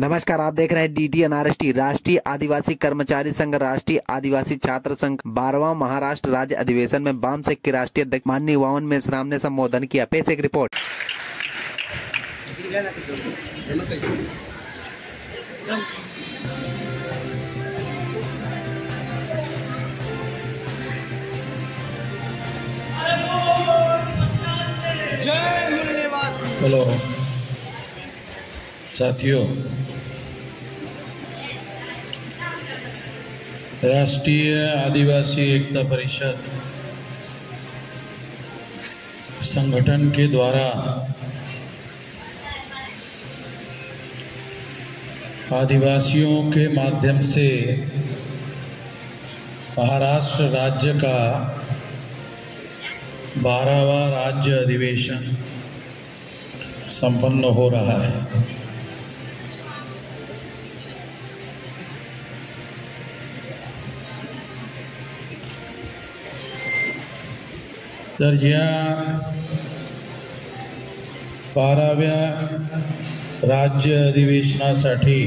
नमस्कार, आप देख रहे हैं DTNRST राष्ट्रीय आदिवासी कर्मचारी संघ राष्ट्रीय आदिवासी छात्र संघ 12वां महाराष्ट्र राज्य अधिवेशन में वाम सेक के राष्ट्रीय अध्यक्ष माननीय वामन मेश्राम ने संबोधन किया। पेश एक रिपोर्ट। हेलो साथियों, राष्ट्रीय आदिवासी एकता परिषद संगठन के द्वारा आदिवासियों के माध्यम से महाराष्ट्र राज्य का 12वां राज्य अधिवेशन संपन्न हो रहा है। तर या 12व्या राज्य अधिवेशनासाठी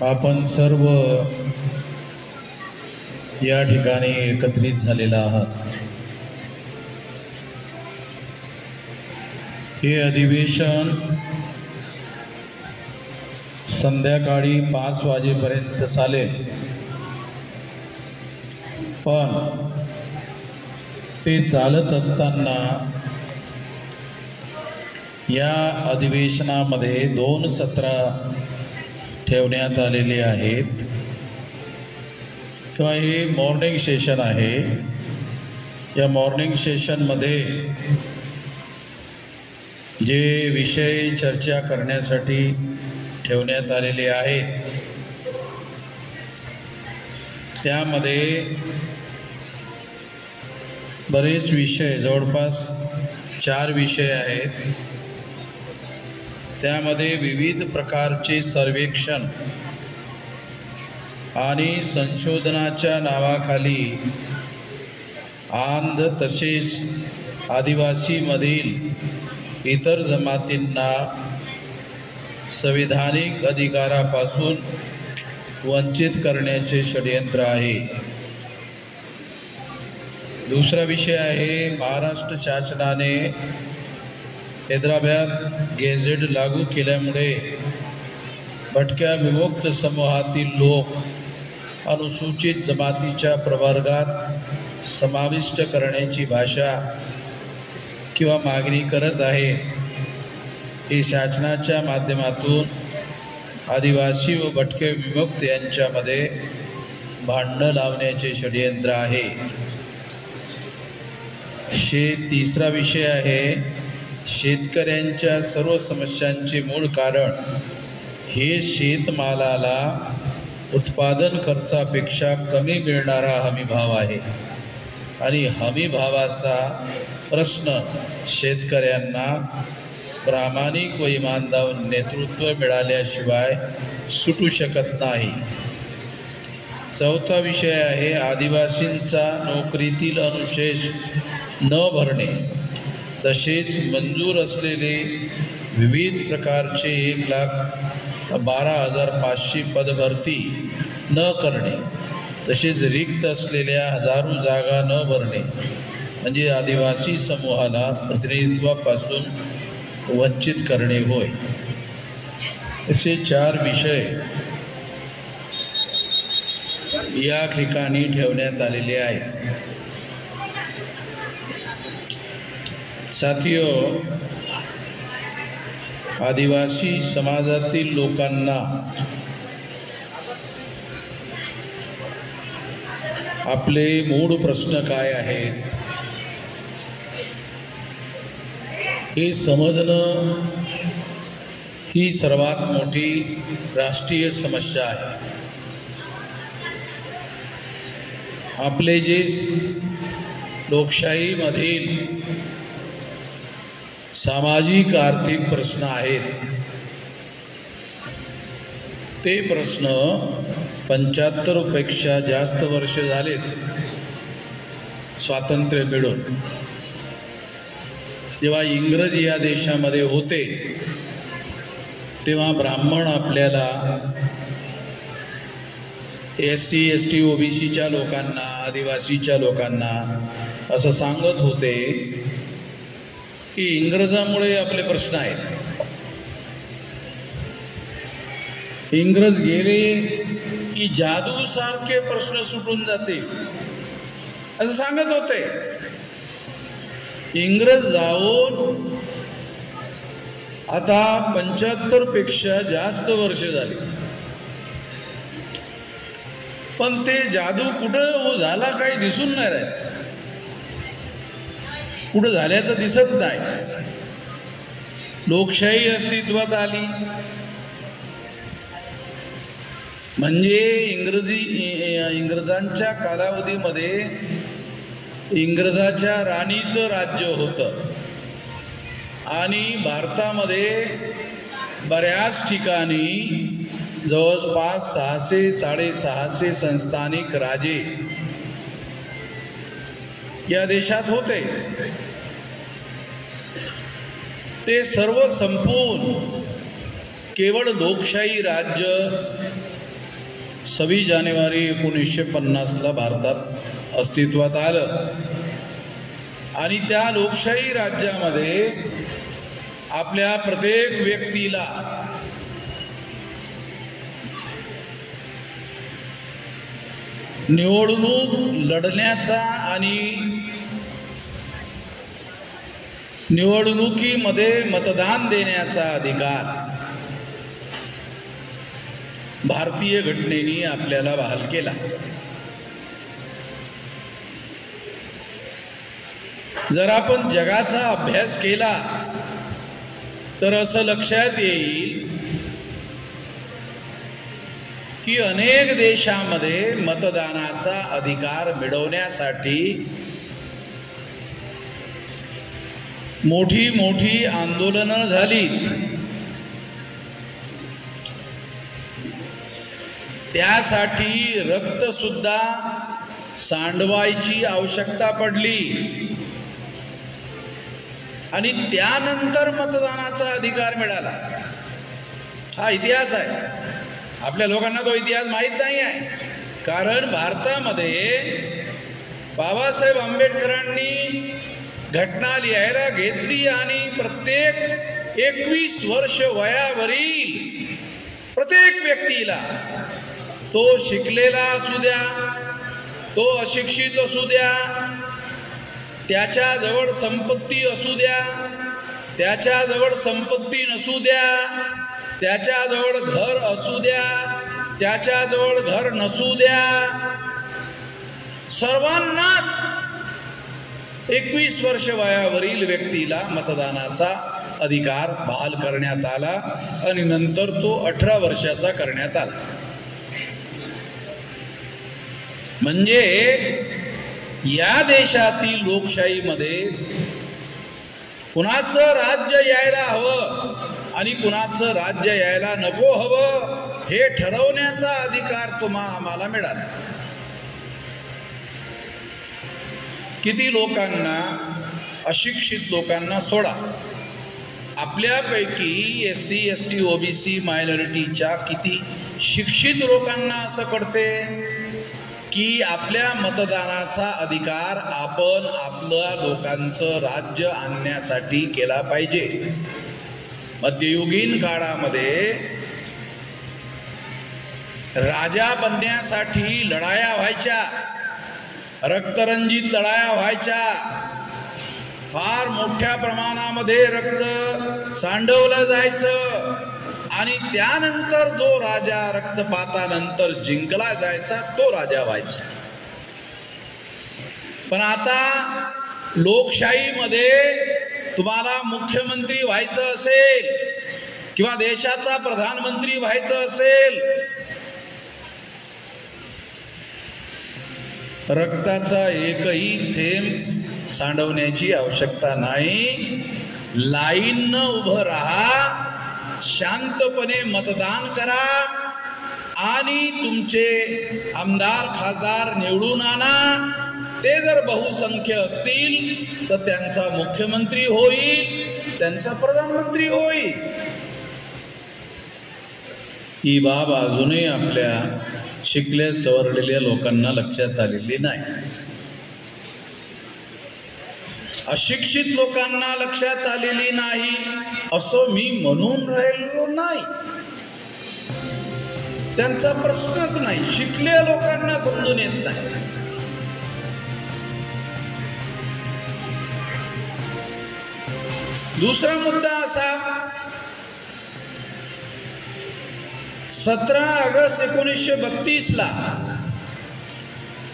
आपण सर्व या ठिकाणी एकत्रित झालेला आहात। हे अधिवेशन संध्याकाळी 5 वाजेपर्यंत चालेल, पण ते चालत असताना या अधिवेशनामध्ये 2 सत्र ठेवण्यात आलेले आहेत। तेव्हा हे मॉर्निंग सेशन आहे। या मॉर्निंग सेशनमध्ये जे विषय चर्चा करण्यासाठी ठेवण्यात आलेले आहेत त्यामध्ये बरेच विषय, जवळपास 4 विषय आहेत। त्यामध्ये विविध प्रकारचे सर्वेक्षण आणि संशोधनाच्या नावाखाली आंध्र तसेच आदिवासीमधील इतर जमातींना संविधानिक अधिकारापासून वंचित करण्याचे षडयंत्र आहे। दूसरा विषय आहे महाराष्ट्र शासनाने हैदराबाद गेझेट लागू केल्यामुळे भटक्या विमुक्त समूहातील लोक अनुसूचित जमातीच्या प्रवर्गात समाविष्ट करण्याची भाषा किंवा मागणी करत आहे। हे शासनाच्या माध्यमातून आदिवासी व भटके विमुक्त यांच्यामध्ये भांडण लावण्याचे षडयंत्र आहे। तिसरा विषय आहे शेतकऱ्यांच्या सर्व समस्यांचे मूळ कारण हे शेतमालाला उत्पादन खर्चापेक्षा कमी मिळणारा हमी भाव आहे आणि हमी भावाचा प्रश्न शेतकऱ्यांना प्रामाणिक व इमानदार नेतृत्व मिळाल्याशिवाय सुटू शकत नाही। चौथा विषय आहे आदिवासींचा नोकरीतील अनुशेष न भरणे तसेच मंजूर असलेले विविध प्रकारचे 1,12,500 पदभरती न करणे तसेच रिक्त असलेल्या हजारो जागा न भरणे म्हणजे आदिवासी समूहाला प्रतिनिधित्वापासून वंचित करणे होय। असे 4 विषय या ठिकाणी ठेवण्यात आलेले आहेत। साथियों, आदिवासी समाजातील लोकांना आपले मूळ प्रश्न काय आहेत हे समजणं ही सर्वात मोठी राष्ट्रीय समस्या आहे। आपले जे लोकशाहीमधील सामाजिक आर्थिक प्रश्न आहेत ते प्रश्न 75 पेक्षा जास्त वर्ष झालेत स्वातंत्र्य मिळून। जेव्हा इंग्रज या देशामध्ये होते तेव्हा ब्राह्मण आपल्याला SC ST OBCच्या लोकांना, आदिवासीच्या लोकांना असं सांगत होते की इंग्रजामुळे आपले प्रश्न आहेत, इंग्रज गेले की जादू सारखे प्रश्न सुटून जाते असं सांगत होते. इंग्रज जाऊन आता 75 पेक्षा जास्त वर्ष झाली, पण ते जादू कुठं झाला काही दिसून नाही राहिलं, कुठं झाल्याचं दिसत नाही. लोकशाही अस्तित्वात आली म्हणजे इंग्रजांच्या कालावधीमध्ये इंग्रजाच्या राणीचं राज्य होतं आणि भारतामध्ये बऱ्याच ठिकाणी जवळपास 600-650 संस्थानिक राजे या देशात होते. ते सर्व संपून केवळ लोकशाही राज्य 26 जानेवारी 1950ला भारतात अस्तित्वात आलं आणि त्या लोकशाही राज्यामध्ये आपल्या प्रत्येक व्यक्तीला निवडणूक लढण्याचा आणि निवडणुकीमध्ये मतदान देण्याचा अधिकार भारतीय घटनेने आपल्याला बहाल केला. जर आपण जगाचा अभ्यास केला तर असं लक्षात येईल की अनेक देशांमध्ये मतदानाचा अधिकार मिळवण्यासाठी मोठी मोठी आंदोलनं झाली. त्यासाठी रक्त सुद्धा सांडवायची आवश्यकता पडली आणि त्यानंतर मतदानाचा अधिकार मिळाला. हा इतिहास आहे. आपल्या लोकांना तो इतिहास माहीत नाही आहे, कारण भारतामध्ये बाबासाहेब आंबेडकरांनी घटना लिहायला घेतली आणि प्रत्येक 21 वर्ष वयावरील प्रत्येक व्यक्तीला, तो शिकलेला असू द्या, तो अशिक्षित असू द्या, त्याच्याजवळ संपत्ती असू द्या, त्याच्याजवळ संपत्ती नसू द्या, त्याच्याजवळ घर असू द्या, त्याच्याजवळ घर नसू द्या, सर्वांनाच 21 वर्ष वयावरील व्यक्तीला मतदानाचा अधिकार बहाल करण्यात आला आणि नंतर तो 18 वर्षाचा करण्यात आला. म्हणजे या देशातील लोकशाहीमध्ये कुणाचं राज्य यायला हवं आणि कुणाचं राज्य यायला नको हवं हे ठरवण्याचा अधिकार आम्हाला मिळाला. किती लोकांना, अशिक्षित लोकांना सोडा, आपल्यापैकी SC ST OBC मायनॉरिटीच्या किती शिक्षित लोकांना असं कळते की आपल्या मतदानाचा अधिकार आपण आपल्या लोकांचं राज्य आणण्यासाठी केला पाहिजे. मध्ययुगीन काळामध्ये राजा बनण्यासाठी लढाया व्हायच्या, रक्तरंजित लढाया व्हायच्या, फार मोठ्या प्रमाणामध्ये रक्त सांडवलं जायचं आणि त्यानंतर जो राजा रक्तपातानंतर जिंकला जायचा तो राजा व्हायचा. पण आता लोकशाहीमध्ये तुम्हाला मुख्यमंत्री व्हायचं असेल किंवा देशाचा प्रधानमंत्री व्हायचं असेल, रक्ताचा एकही थेंब सांडवण्याची आवश्यकता नाही. लाईननं उभं राहा, शांतपणे मतदान करा आणि तुमचे आमदार खासदार निवडून आणा. ते जर बहुसंख्य असतील तर त्यांचा मुख्यमंत्री होईल, त्यांचा प्रधानमंत्री होईल. ही बाब अजूनही आपल्या शिकल्या सवरलेल्या लोकांना लक्षात आलेली नाही. अशिक्षित लोकांना लक्षात आलेली नाही असं मी म्हणून राहिलो नाही. त्यांचा प्रश्नच नाही. शिकलेल्या लोकांना समजून येत नाही. दुसरा मुद्दा असा, 17 ऑगस्ट 1932 ला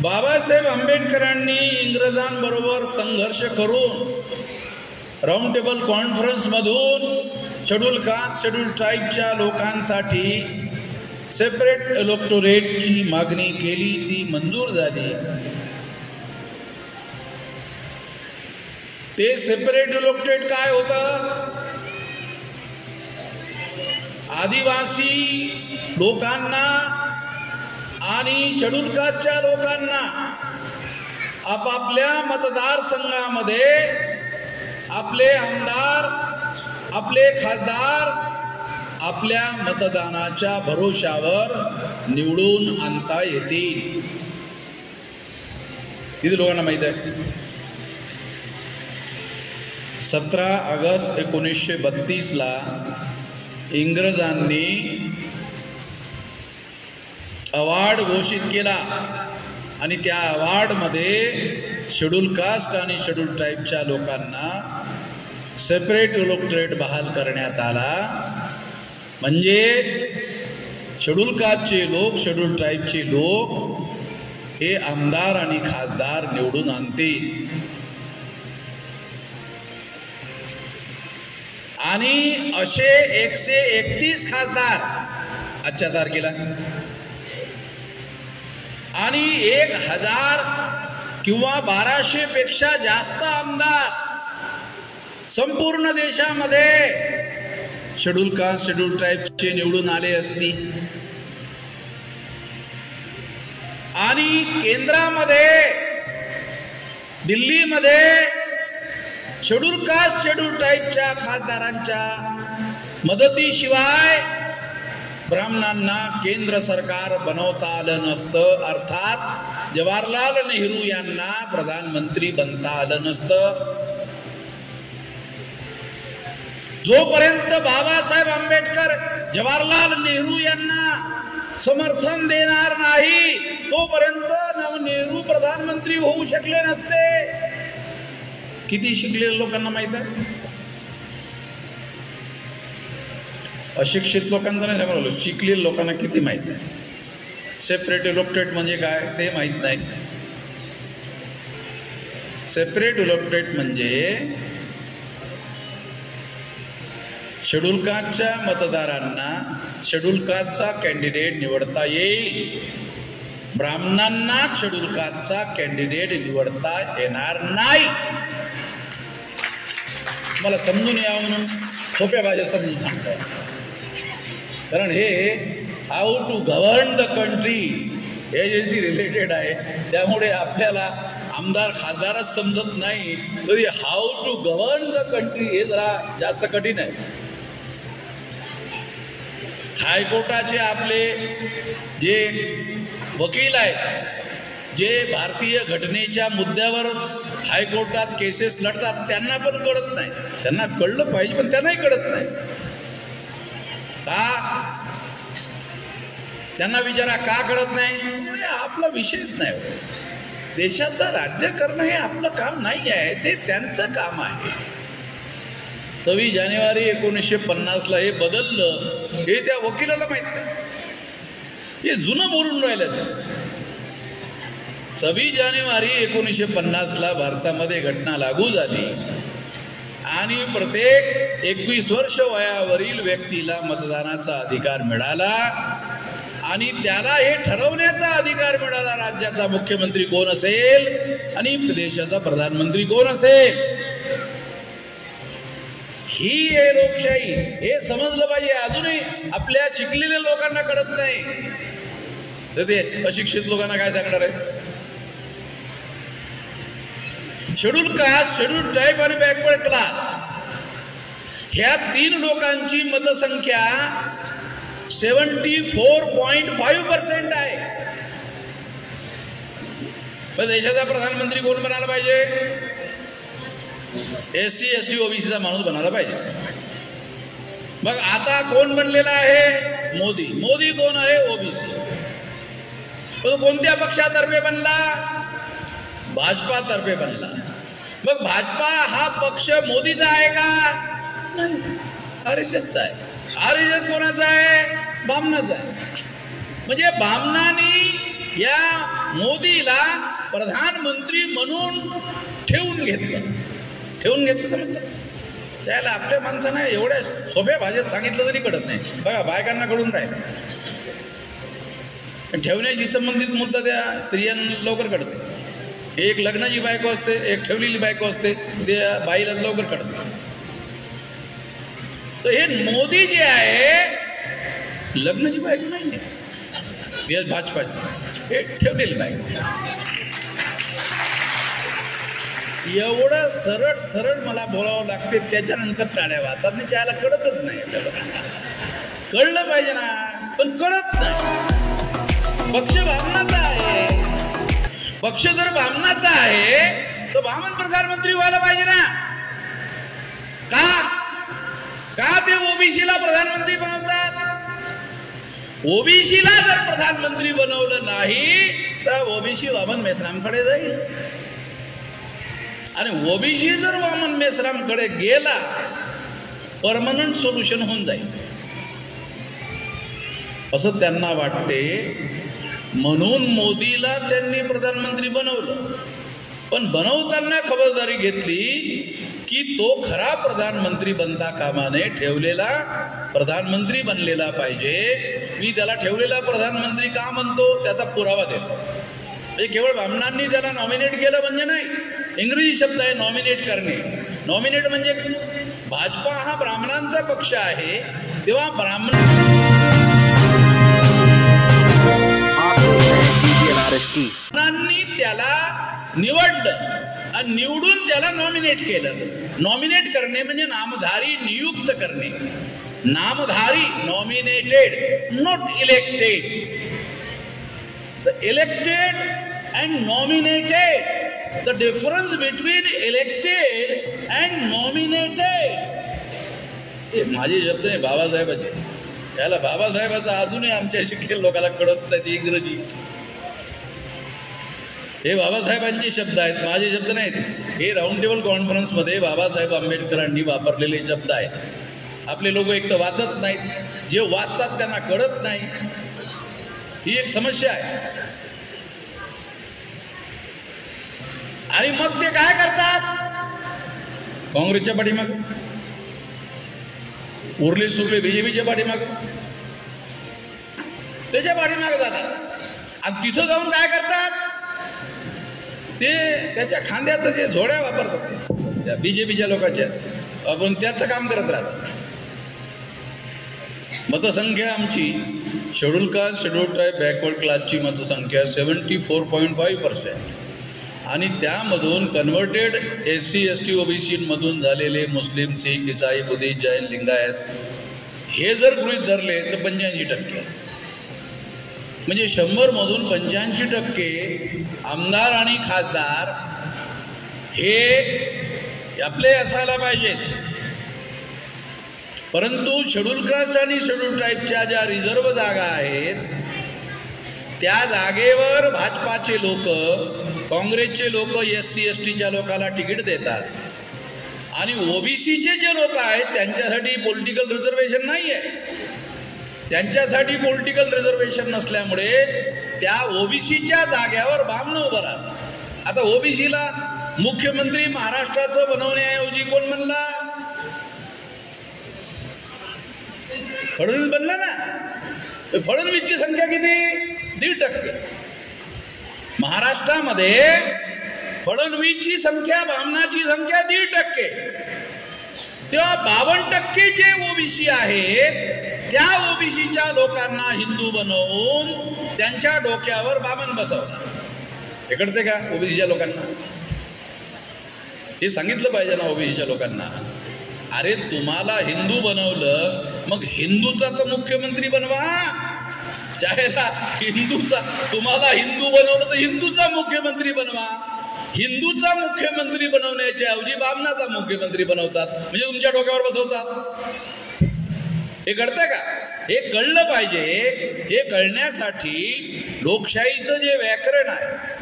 बाबासाहेब आंबेडकरांनी इंग्रजांबरोबर संघर्ष करून राऊंड टेबल कॉन्फरन्स मधून शेड्यूल कास्ट शेड्यूल ट्राईबच्या लोकांसाठी सेपरेट इलेक्टोरेटची मागणी केली. ती मंजूर झाली. ते सेपरेट इलेक्टोरेट काय होतं? आदिवासी लोकांना आणि शेड्यूल कास्टच्या लोकांना आपापल्या मतदारसंघामध्ये आपले आमदार, आपले खासदार आपल्या मतदानाच्या भरोशावर निवडून आणता येतील. किती लोकांना माहित आहे? 17 ऑगस्ट 1932 ला इंग्रजांनी अवॉर्ड घोषित केला आणि त्या अवॉर्डमध्ये शेड्यूल कास्ट आणि शेड्यूल ट्राईबच्या लोकांना सेपरेट इलेक्टोरेट बहाल करण्यात आला. म्हणजे शेड्यूल कास्टचे लोक, शेड्यूल ट्राईबचे लोक हे आमदार आणि खासदार निवडून आणतील. आणि असे 131 खासदार आजच्या तारखेला आणि 1000 किंवा 1200 पेक्षा जास्त आमदार संपूर्ण देशामध्ये शेड्यूल कास्ट शेड्यूल ट्राईबचे निवडून आले असतील. आणि केंद्रामध्ये दिल्लीमध्ये शेड्यूल कास्ट शेड्यूल ट्राईबच्या खासदारांच्या मदतीशिवाय ब्राह्मणांना केंद्र सरकार बनवता आलं नसतं. अर्थात जवाहरलाल नेहरू यांना प्रधानमंत्री बनता आलं नसतं. जोपर्यंत बाबासाहेब आंबेडकर जवाहरलाल नेहरू यांना समर्थन देणार नाही तोपर्यंत नेहरू प्रधानमंत्री होऊ शकले नसते. किती शिकलेल्या लोकांना माहित आहे? अशिक्षित लोकांना नाही सांगू, शिकलेल्या लोकांना किती माहित आहे? सेपरेट इलेक्टोरेट म्हणजे काय ते माहित नाही. सेपरेट इलेक्टोरेट म्हणजे शेड्यूल कास्टच्या मतदारांना शेड्यूल कास्टचा कॅन्डिडेट निवडता येईल. ब्राह्मणांना शेड्यूल कास्टचा कॅन्डिडेट निवडता येणार नाही. मला समजून यावं म्हणून सोप्या भाषेत समजून सांगतो. कारण हे how to govern the country याच्याशी रिलेटेड आहे. त्यामुळे आपल्याला आमदार खासदारच समजत नाही तरी how to govern the country हे जरा जास्त कठीण आहे. हायकोर्टाचे आपले जे वकील आहेत, जे भारतीय घटनेच्या मुद्द्यावर हायकोर्टात केसेस लढतात, त्यांना पण कळत नाही. त्यांना कळलं पाहिजे पण त्यांनाही कळत नाही. का? त्यांना विचारा का कळत नाही? आपला विषयच नाही. देशाचं राज्य करणं हे आपलं काम नाही आहे, ते त्यांचं काम आहे. 26 जानेवारी 1950 ला हे बदललं हे त्या वकिलाला माहित नाही. हे जुनं बोलून राहिलं. 26 जानेवारी 1950 ला भारतामध्ये घटना लागू झाली आणि प्रत्येक 21 वर्ष वयावरील व्यक्तीला मतदानाचा अधिकार मिळाला आणि त्याला हे ठरवण्याचा अधिकार मिळाला राज्याचा मुख्यमंत्री कोण असेल आणि देशाचा प्रधानमंत्री कोण असेल. ही आहे लोकशाही. हे समजलं पाहिजे. अजूनही आपल्या शिकलेल्या लोकांना कळत नाही तर ते अशिक्षित लोकांना काय सांगणार आहे? शेड्यूल कास्ट शेड्यूल ट्राईब आणि बॅकवर्ड क्लास ह्या 3 लोकांची मतसंख्या 74.5% आहे. पण देशाचा प्रधानमंत्री कोण बनायला पाहिजे? SC ST OBCचा माणूस बनायला पाहिजे. मग आता कोण बनलेला आहे? मोदी. मोदी कोण आहे? OBC. तो कोणत्या पक्षातर्फे बनला? भाजपातर्फे बनला. मग भाजपा हा पक्ष मोदीचा आहे का? नाही, RSSचा आहे. RSS कोणाचा आहे? बामणाचा आहे. म्हणजे बामणांनी या मोदीला प्रधानमंत्री म्हणून ठेवून घेतलं समजतं. त्याला आपल्या माणसांना एवढ्या सोप्या भाषेत सांगितलं तरी कळत नाही. बघा, बायकांना कळून राहील, ठेवण्याशी संबंधित मुद्दा त्या स्त्रियांना लवकर कळते. एक लग्नाची बायको असते, एक ठेवलेली बायको असते, त्या बाईला लवकर कळते. तर हे मोदी जे आहे लग्नाची बायको नाही आहे, भाजपाची, हे ठेवलेली बायको. एवढं सरळ मला बोलावं लागते, त्याच्यानंतर टाळ्या वाजतात नाही. त्याला कळतच नाही. आपल्याला कळलं पाहिजे ना, पण कळत नाही. पक्ष बामणाचा आहे. पक्ष जर बामणाचा आहे तर बामण प्रधानमंत्री व्हायला पाहिजे ना. का ते ओबीसीला प्रधानमंत्री बनवतात? ओबीसीला जर प्रधानमंत्री बनवलं नाही तर ओबीसी वामन मेश्रामकडे जाईल. आणि ओबीसी जर वामन मेश्रामकडे गेला, परमनंट सोल्युशन होऊन जाईल असं त्यांना वाटते. म्हणून मोदीला त्यांनी प्रधानमंत्री बनवलं. पण बनवताना खबरदारी घेतली की तो खरा प्रधानमंत्री बनता कामा नये, ठेवलेला प्रधानमंत्री बनलेला पाहिजे. मी त्याला ठेवलेला प्रधानमंत्री का म्हणतो त्याचा पुरावा देतो. म्हणजे केवळ बामणांनी त्याला नॉमिनेट केलं म्हणजे नाही. इंग्रजी शब्द आहे नॉमिनेट करणे. नॉमिनेट म्हणजे भाजपा हा ब्राह्मणांचा पक्ष आहे, तेव्हा ब्राह्मणांनी त्याला निवडलं आणि निवडून त्याला नॉमिनेट केलं. नॉमिनेट करणे म्हणजे नामधारी नियुक्त करणे. नामधारी, nominated, not elected. Elected and nominated, the difference between elected and nominated. हे माझे शब्द आहे बाबासाहेबाचे. त्याला बाबासाहेबाचा अजूनही आमच्या शिक्षण लोकांना कळत नाही इंग्रजी. हे बाबासाहेबांचे शब्द आहेत, माझे शब्द नाहीत. हे राऊंड टेबल कॉन्फरन्समध्ये बाबासाहेब आंबेडकरांनी वापरलेले शब्द आहेत. आपले लोक एक तर वाचत नाहीत, जे वाचतात त्यांना कळत नाही. ही एक समस्या आहे. आणि मग ते काय करतात? काँग्रेसच्या पाठीमाग, उरले सुरले बीजेपीच्या पाठीमाग, त्याच्या पाठीमाग जातात. आणि तिथं जाऊन काय करतात? ते त्याच्या खांद्याचं जे झोड्या वापरतात त्या बीजेपीच्या लोकांच्या, आपण त्याचं काम करत राहतात. मतसंख्या आमची scheduled caste, scheduled tribe, backward क्लासची मतसंख्या 74.5%. आणि त्यामधून कन्व्हर्टेड SC ST OBC मधून झालेले मुस्लिम, सिख, इसाई, बुद्धिस्ट, जैन, लिंगायत हे जर गृहीत धरले तर 85%. म्हणजे 100 मधून 85% आमदार आणि खासदार हे आपले असायला पाहिजेत. परंतु शेड्यूल कास्ट आणि शेड्यूल ट्राईबच्या ज्या रिझर्व्ह जागा आहेत त्या जागेवर भाजपाचे लोक, काँग्रेसचे लोक SC STच्या लोकांना तिकीट देतात. आणि OBCचे जे लोक आहेत त्यांच्यासाठी पॉलिटिकल रिझर्वेशन नाही आहे. त्यांच्यासाठी पॉलिटिकल रिझर्वेशन नसल्यामुळे त्या OBCच्या जाग्यावर बामणं उभं राहतात. आता OBCला मुख्यमंत्री महाराष्ट्राचं बनवण्याऐवजी कोण म्हणला? फडणवीस बनला ना. फडणवीसची संख्या किती? 1.5%. महाराष्ट्रामध्ये फडणवीसची संख्या, बामणाची संख्या 1.5%. तेव्हा 52% जे OBC आहेत त्या OBCच्या लोकांना हिंदू बनवून त्यांच्या डोक्यावर बामण बसवला. हे कळते का OBCच्या लोकांना? हे सांगितलं पाहिजे ना OBCच्या लोकांना. अरे तुम्हाला हिंदू बनवलं, मग हिंदूचा तर मुख्यमंत्री बनवा. चाहेला हिंदूचा, तुम्हाला हिंदू बनवलं तर हिंदूचा मुख्यमंत्री बनवा. हिंदूचा मुख्यमंत्री बनवण्याच्या ऐवजी बामणाचा मुख्यमंत्री बनवतात, म्हणजे तुमच्या डोक्यावर बसवतात. हे कळतंय का? हे कळलं पाहिजे. हे कळण्यासाठी लोकशाहीचं जे व्याकरण आहे,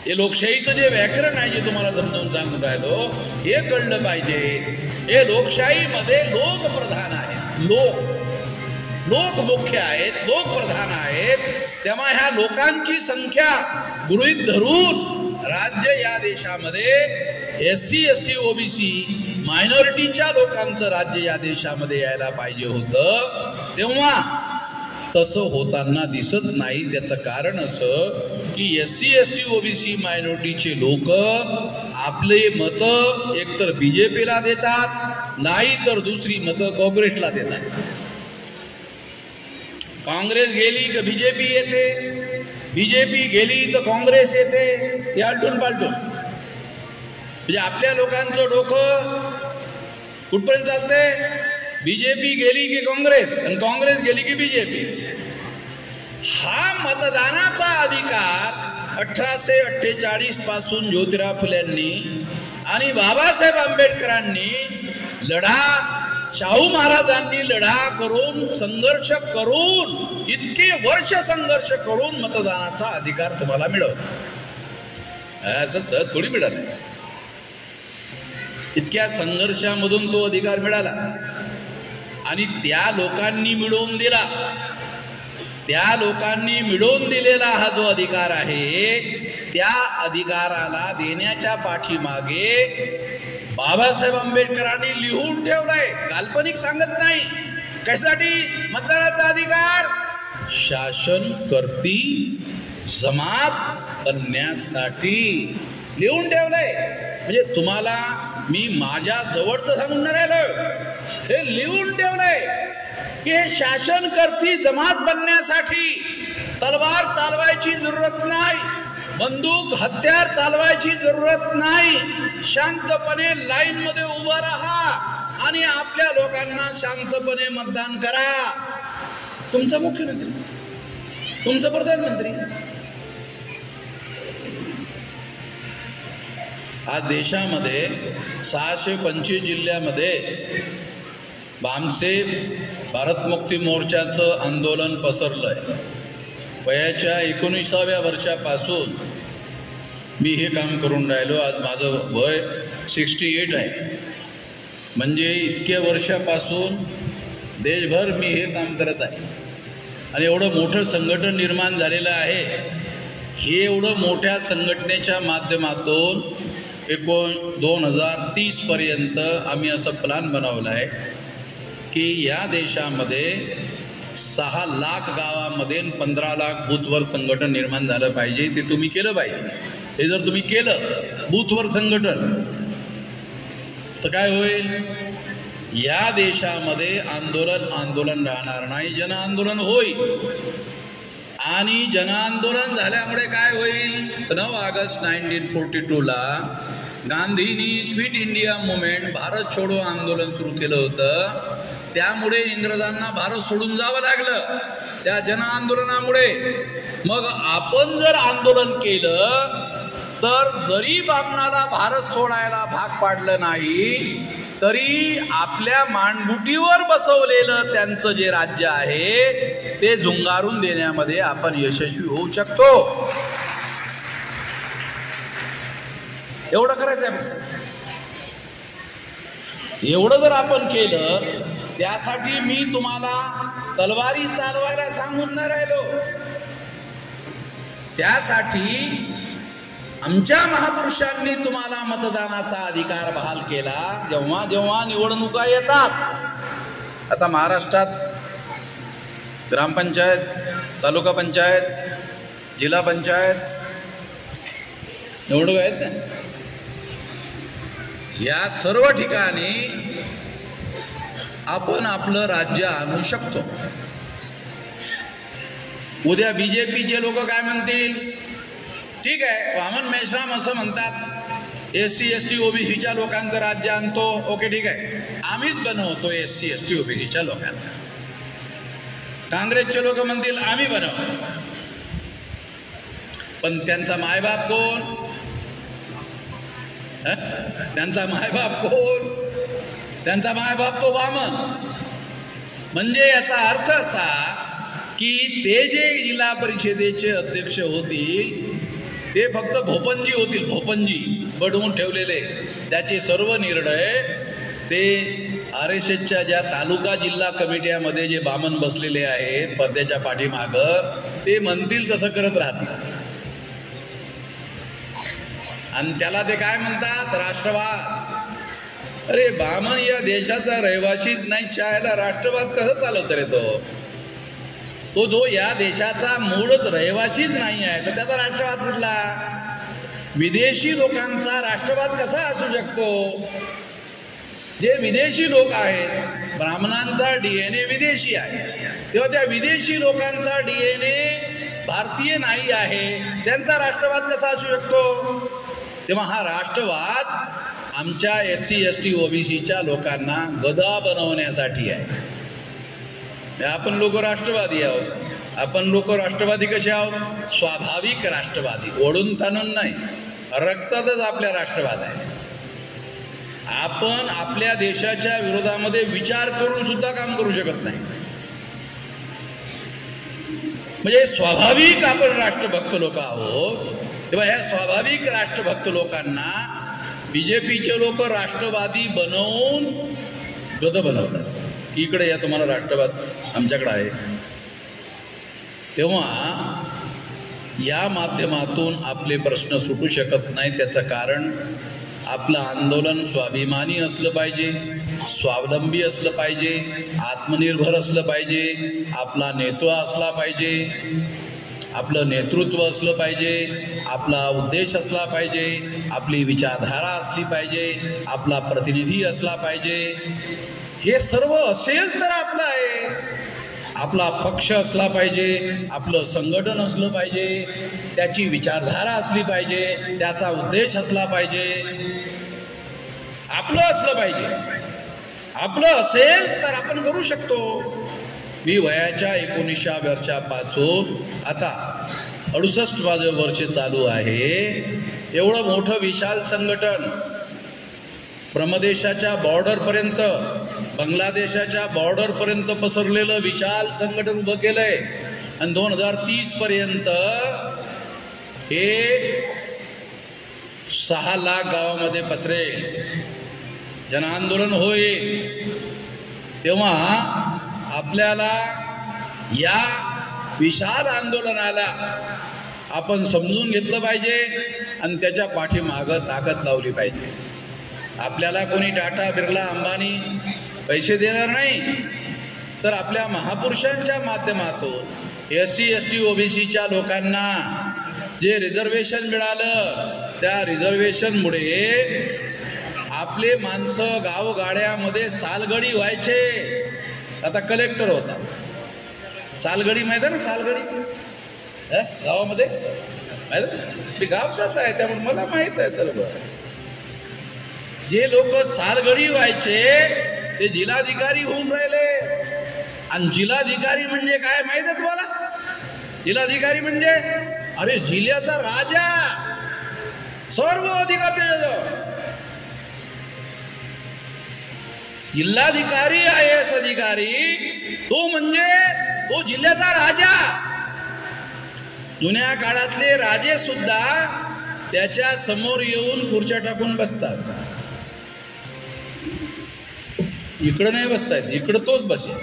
हे लोकशाहीचं जे व्याकरण आहे, जे तुम्हाला समजावून सांगून राहिलो, हे कळलं पाहिजे. हे लोकशाहीमध्ये लोक प्रधान आहेत. लोक मुख्य आहेत, लोक प्रधान आहेत. तेव्हा ह्या लोकांची संख्या गृहीत धरून राज्य या देशामध्ये SC ST OBC मायनॉरिटीच्या लोकांचं राज्य या देशामध्ये यायला पाहिजे होतं. तेव्हा तसं होताना दिसत नाही. त्याचं कारण असं की SC ST OBC मायनॉरिटीचे लोक आपले मतं एकतर BJPला देतात, नाही तर दुसरी मतं काँग्रेसला देतात. काँग्रेस गेली तर BJP येते, BJP गेली तर काँग्रेस येते. हे आलटून पालटून, म्हणजे आपल्या लोकांचं डोकं कुठपर्यंत चालते? BJP गेली की काँग्रेस आणि काँग्रेस गेली की BJP. हा मतदानाचा अधिकार 1848 पासून ज्योतिराव फुलेंनी आणि बाबासाहेब आंबेडकरांनी शाहू महाराजांनी लढा करून, संघर्ष करून, इतके वर्ष संघर्ष करून मतदानाचा अधिकार तुम्हाला मिळवला. असं सहज थोडी मिळालं. इतक्या संघर्षामधून तो अधिकार मिळाला आणि त्या लोकांनी मिळवून दिला. त्या लोकांनी मिळवून दिलेला हा जो अधिकार आहे, त्या अधिकाराला देण्याच्या पाठीमागे बाबासाहेब आंबेडकरांनी लिहून ठेवलंय. काल्पनिक सांगत नाही. कशासाठी? मतदानाचा अधिकार शासन करती जमात बनण्यासाठी लिहून ठेवलंय. म्हणजे तुम्हाला मी माझ्या जवळचं सांगून राहिलो, हे लिहून ठेवलंय की हे शासन करती जमात बनण्यासाठी तलवार चालवायची जरूरत नाही, बंदूक हत्यार चालवायची जरूरत नाही. शांतपणे लाईन मध्ये उभं राहा आणि आपल्या लोकांना शांतपणे मतदान करा. तुमचा मुख्यमंत्री, तुमचा प्रधानमंत्री. आज देशामध्ये 625 जिल्ह्यामध्ये बामसेब भारत मुक्ती मोर्चाचं आंदोलन पसरलंय. वयाच्या 19व्या वर्षापासून मी हे काम करून राहिलो. आज माझं वय 68 आहे. म्हणजे इतक्या वर्षापासून देशभर मी हे काम करत आहे आणि एवढं मोठं संघटन निर्माण झालेलं आहे. हे एवढं मोठ्या संघटनेच्या माध्यमातून 2030 पर्यंत आम्ही असं प्लॅन बनवलं आहे की या देशामध्ये 6 लाख गावामध्ये 15 लाख बूथवर संघटन निर्माण झालं पाहिजे. ते तुम्ही केलं पाहिजे. हे जर तुम्ही केलं बूथवर संघटन तर काय होईल? या देशामध्ये आंदोलन राहणार नाही, जन आंदोलन होईल. आणि जन आंदोलन झाल्यामुळे काय होईल? 9 ऑगस्ट 1942ला गांधींनी क्विट इंडिया मुवमेंट, भारत छोडो आंदोलन सुरू केलं होतं. त्यामुळे इंग्रजांना भारत सोडून जावं लागलं त्या जन आंदोलनामुळे. मग आपण जर आंदोलन केलं तर जरी बामणाला भारत सोडायला भाग पाडलं नाही तरी आपल्या मानगुटीवर बसवलेलं त्यांचं जे राज्य आहे ते झुंगारून देण्यामध्ये आपण यशस्वी होऊ शकतो. एवढं करायचं आहे. एवढं जर आपण केलं, त्यासाठी मी तुम्हाला तलवारी चालवायला सांगून न राहिलो. त्यासाठी आमच्या महापुरुषांनी तुम्हाला मतदानाचा अधिकार बहाल केला. जेव्हा जेव्हा निवडणुका येतात, आता महाराष्ट्रात ग्रामपंचायत, तालुका पंचायत, जिल्हा पंचायत निवडणूक आहेत ना, या सर्व ठिकाणी आपण आपलं राज्य आणू शकतो. उद्या BJPचे लोक काय म्हणतील? ठीक आहे, वामन मेश्राम असं म्हणतात SC ST OBCच्या लोकांचं राज्य आणतो, ओके ठीक आहे, आम्हीच बनवतो SC ST OBCच्या लोकांना. काँग्रेसचे लोक म्हणतील आम्ही बनवतो, पण त्यांचा मायबाप कोण? त्यांचा मायबाप कोण? त्यांचा मायबाप तो वामन. म्हणजे याचा अर्थ असा की ते जे जिल्हा परिषदेचे अध्यक्ष होतील ते फक्त भोपंजी होतील, भोपंजी बनवून ठेवलेले. त्याचे सर्व निर्णय ते RSSच्या ज्या तालुका जिल्हा कमिट्यामध्ये जे बामन बसलेले आहेत पडद्याच्या पाठीमागं, ते म्हणतील तसं करत राहतील. आणि त्याला ते काय म्हणतात? राष्ट्रवाद. अरे बामन या देशाचा रहिवासीच नाही, चायला राष्ट्रवाद कसं चालवत रे? तो जो या देशाचा मूळच रहिवासीच नाही आहे, तर त्याचा राष्ट्रवाद कुठला? विदेशी लोकांचा राष्ट्रवाद कसा असू शकतो? जे विदेशी लोक आहेत, ब्राह्मणांचा DNA विदेशी आहे, तेव्हा त्या विदेशी लोकांचा DNA भारतीय नाही आहे, त्यांचा राष्ट्रवाद कसा असू शकतो? तेव्हा हा राष्ट्रवाद आमच्या SC ST OBCच्या लोकांना गधा बनवण्यासाठी आहे. आपण लोक राष्ट्रवादी आहोत. आपण लोक राष्ट्रवादी कसे आहोत? स्वाभाविक राष्ट्रवादी, ओढून ताणून नाही, रक्तातच आपल्या राष्ट्रवाद आहे. आपण आपल्या देशाच्या विरोधामध्ये विचार करून सुद्धा काम करू शकत नाही. म्हणजे स्वाभाविक आपण राष्ट्रभक्त लोक आहोत. तेव्हा ह्या स्वाभाविक राष्ट्रभक्त लोकांना BJPचे लोक राष्ट्रवादी बनवून गध बनवतात. इकडे या, तुम्हाला राष्ट्रवाद आमच्याकडे आहे. तेव्हा या माध्यमातून आपले प्रश्न सुटू शकत नाही. त्याचं कारण आपलं आंदोलन स्वाभिमानी असलं पाहिजे, स्वावलंबी असलं पाहिजे, आत्मनिर्भर असलं पाहिजे, आपला नेता असला पाहिजे, आपलं नेतृत्व असलं पाहिजे, आपला उद्देश असला पाहिजे, आपली विचारधारा असली पाहिजे, आपला प्रतिनिधी असला पाहिजे. हे सर्व असेल तर आपलं आहे. आपला पक्ष असला पाहिजे, आपलं संघटन असलं पाहिजे, त्याची विचारधारा असली पाहिजे, त्याचा उद्देश असला पाहिजे, आपलं असलं पाहिजे. आपलं असेल तर आपण करू शकतो. मी वयाच्या 19व्या वर्षापासून आता 68 वर्ष चालू आहे. एवढं मोठं विशाल संघटन, ब्रह्मदेशाच्या बॉर्डरपर्यंत, बांगलादेशाच्या बॉर्डरपर्यंत पसरलेलं विशाल संघटन उभं केलंय. आणि 2030 पर्यंत हे 6 लाख गावामध्ये पसरेल, जनआंदोलन होईल. तेव्हा आपल्याला या विशाल आंदोलनाला आपण समजून घेतलं पाहिजे आणि त्याच्या पाठीमागं ताकद लावली पाहिजे. आपल्याला कोणी टाटा, बिर्ला, अंबानी पैसे देणार नाही, तर आपल्या महापुरुषांच्या माध्यमातून SC ST OBCच्या लोकांना जे रिझर्वेशन मिळालं, त्या रिझर्वेशनमुळे आपले माणसं गावगाड्यामध्ये सालगडी व्हायचे. आता कलेक्टर होता, सालगडी माहिती आहे ना? सालगडी गावामध्ये माहित आहे? मी गावचाच आहे त्यामुळे मला माहित आहे सर्व. जे लोक सालगडी व्हायचे ते जिल्हाधिकारी होऊन राहिले. आणि जिल्हाधिकारी म्हणजे काय माहित आहे तुम्हाला? जिल्हाधिकारी म्हणजे अरे जिल्ह्याचा राजा, सर्व अधिकार त्याच्याजवळ. जिल्हाधिकारी IAS अधिकारी तो म्हणजे तो जिल्ह्याचा राजा. जुन्या काळातले राजे सुद्धा त्याच्या समोर येऊन खुर्च्या टाकून बसतात. इकडं नाही बसतायत, इकडं तोच बसेल.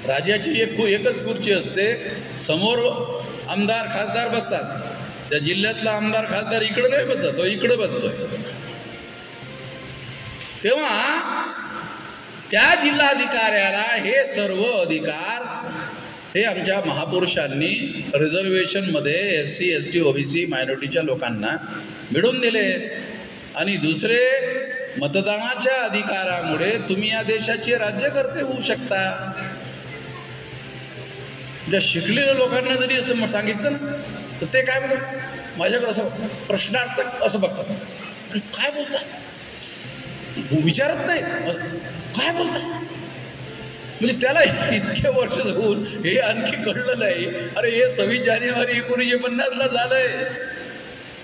राजाची एकच खुर्ची असते, समोर आमदार खासदार बसतात. त्या जिल्ह्यातला आमदार खासदार इकडं नाही बसत, तो इकडं बसतोय. तेव्हा त्या जिल्हाधिकाऱ्याला हे सर्व अधिकार हे आमच्या महापुरुषांनी रिझर्वेशनमध्ये SC ST OBC मायनॉरिटीच्या लोकांना मिळवून दिले. आणि दुसरे, मतदानाच्या अधिकारामुळे तुम्ही या देशाचे राज्यकर्ते होऊ शकता. ज्या शिकलेल्या लोकांना जरी असं सांगितलं ना, तर ते काय म्हणतात, माझ्याकडे असं प्रश्नार्थक असं बघतात, अरे काय बोलतात, विचारत नाही काय बोलतात. म्हणजे त्याला इतके वर्ष होऊन हे आणखी कळलं नाही, अरे हे 26 जानेवारी 1950ला झालंय.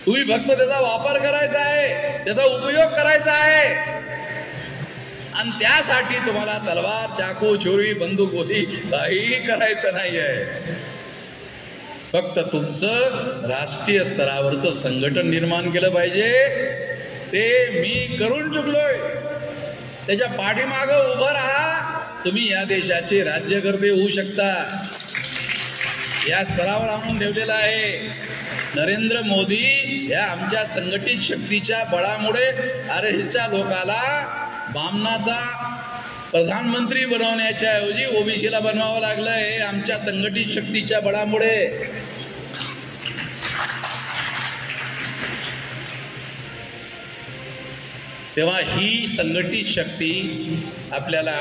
तुम्ही फक्त त्याचा वापर करायचा आहे, त्याचा उपयोग करायचा आहे, आणि त्यासाठी तुम्हाला तलवार, चाकू, छुरी, बंदूक, गोली काहीही करायचं नाही आहे. फक्त तुमचं राष्ट्रीय स्तरावरचं संघटन निर्माण केलं पाहिजे. ते मी करून चुकलोय, त्याच्या पाठीमागं उभं राहा. तुम्ही या देशाचे राज्यकर्ते होऊ शकता. या स्तरावर आणून ठेवलेलं आहे. नरेंद्र मोदी या आमच्या संघटित शक्तीच्या बळामुळे आरएसच्या लोकाला बामणाचा प्रधानमंत्री बनवण्याच्या ऐवजी ओबीसीला बनवावं लागलं. हे आमच्या संघटित शक्तीच्या बळामुळे. तेव्हा ही संघटित शक्ती आपल्याला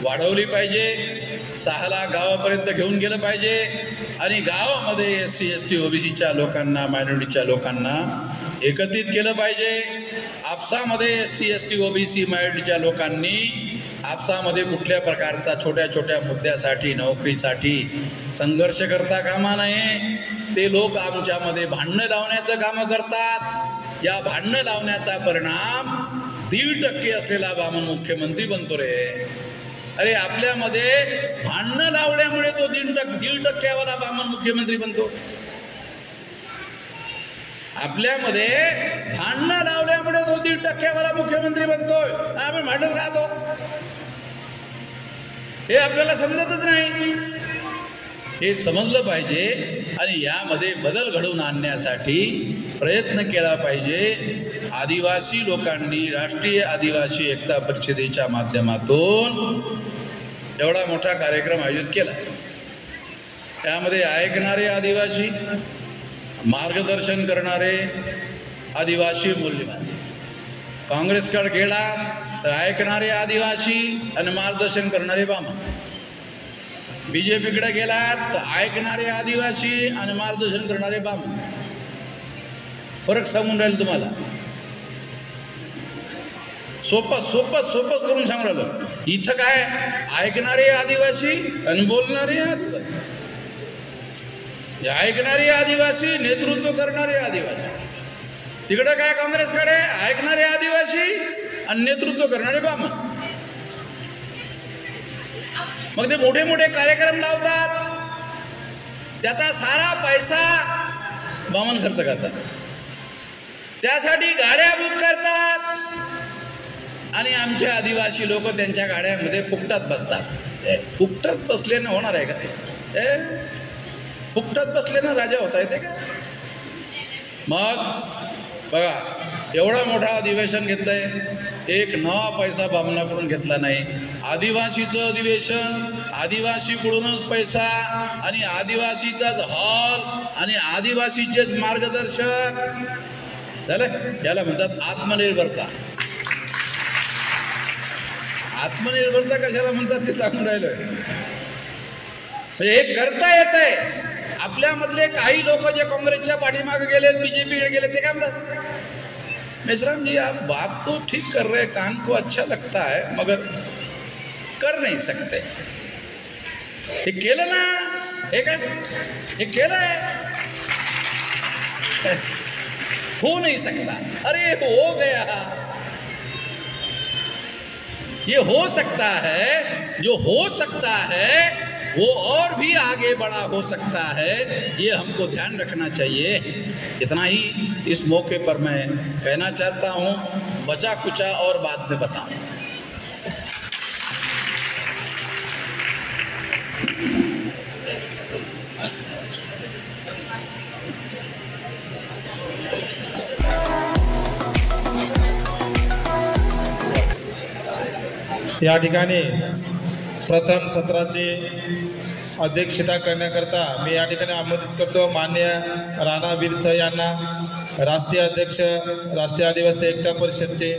वाढवली पाहिजे. 6 गावापर्यंत घेऊन गेलं पाहिजे, आणि गावामध्ये SC ST ओबीसीच्या लोकांना, मायनॉरिटीच्या लोकांना एकत्रित केलं पाहिजे. आपसामध्ये SC ST ओबीसी मायनॉरिटीच्या लोकांनी आपसामध्ये कुठल्या प्रकारचा छोट्या छोट्या मुद्द्यासाठी, नोकरीसाठी संघर्ष करता कामा नये. ते लोक आमच्यामध्ये भांडणं लावण्याचं कामं करतात. या भांडणं लावण्याचा परिणाम 1.5% असलेला बामण मुख्यमंत्री बनतो रे. अरे आपल्यामध्ये भांडणं लावल्यामुळे तो 1.5% बामण मुख्यमंत्री बनतो. आपल्यामध्ये भांडणं लावल्यामुळे तो 1.5% मुख्यमंत्री बनतोय. आपण भांडत राहतो, हे आपल्याला समजतच नाही. हे समजलं पाहिजे, आणि यामध्ये बदल घडवून आणण्यासाठी प्रयत्न केला पाहिजे. आदिवासी लोकांनी राष्ट्रीय आदिवासी एकता परिषदेच्या माध्यमातून एवढा मोठा कार्यक्रम आयोजित केला. त्यामध्ये ऐकणारे आदिवासी, मार्गदर्शन करणारे आदिवासी मूल्यवान. काँग्रेसकडे गेला तर ऐकणारे आदिवासी आणि मार्गदर्शन करणारे बामण. बीजेपीकडे गेलात तर ऐकणारे आदिवासी आणि मार्गदर्शन करणारे बामण. फरक सांगून राहील तुम्हाला. सोपं करून सांगून राहिलं. इथं काय ऐकणारे आदिवासी आणि बोलणारे आदिवासी. ऐकणारे आदिवासी, नेतृत्व करणारे आदिवासी. तिकडं काय काँग्रेसकडे ऐकणारे आदिवासी आणि नेतृत्व करणारे बामण. मग ते मोठे मोठे कार्यक्रम लावतात, त्याचा सारा पैसा बामण खर्च करतात. त्यासाठी गाड्या बुक करतात, आणि आमचे आदिवासी लोक त्यांच्या गाड्यामध्ये फुकटात बसतात. फुकटात बसल्यानं होणार आहे का? फुकटात बसल्यानं राजा होता येते का? मग बघा, एवढा मोठा अधिवेशन घेतलंय, एक नवा पैसा बामणाकडून घेतला नाही. आदिवासीचं अधिवेशन, आदिवासीकडूनच पैसा, आणि आदिवासीचाच हॉल, आणि आदिवासीचेच मार्गदर्शक झालं. याला म्हणतात आत्मनिर्भरता. आत्मनिर्भरता कशाला म्हणतात ते सांगून राहिलोय. हे करता येत आहे. आपल्यामधले काही लोक जे काँग्रेसच्या पाठीमागे गेले, बीजेपीकडे गेले, ते काय म्हणतात, मेश्राम जी आप बात तो ठीक कर रहे, कान को अच्छा लगता है, मगर कर नहीं सकते. हे केलं ना, हे काय हे केलंय, हो नहीं सकता. अरे हो गया. ये हो सकता है, जो हो सकता है वो और भी आगे बड़ा हो सकता है. ये हमको ध्यान रखना चाहिए. इतना ही इस मौके पर मैं कहना चाहता हूँ. बचा कुचा और बाद में बताऊँ. या ठिकाणी प्रथम सत्राची अध्यक्षता करण्याकरता मी या ठिकाणी आमंत्रित करतो माननीय राणा वीरसह यांना, राष्ट्रीय अध्यक्ष राष्ट्रीय आदिवासी एकता परिषदचे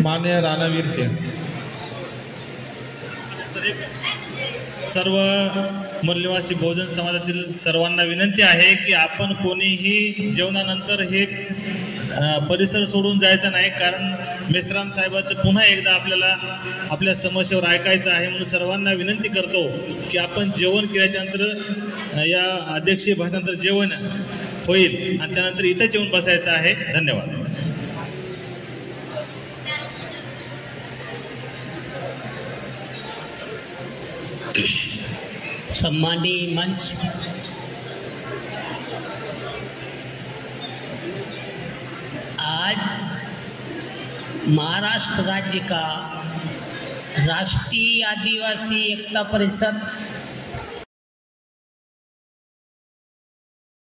माननीय राणा वीरसिंह. सर्व मूलनिवासी बहुजन समाजातील सर्वांना विनंती आहे की आपण कोणीही जेवणानंतर हे परिसर सोडून जायचा नाही, कारण मेश्राम साहेबाचं पुन्हा एकदा आपल्याला आपल्या समस्येवर ऐकायचं आहे. म्हणून सर्वांना विनंती करतो की आपण जेवण केल्याच्यानंतर या अध्यक्षीय भाषणानंतर जेवण होईल आणि त्यानंतर इथेच येऊन बसायचं आहे. धन्यवाद. सम्मानीय मंच, आज महाराष्ट्र राज्य का राष्ट्रीय आदिवासी एकता परिषद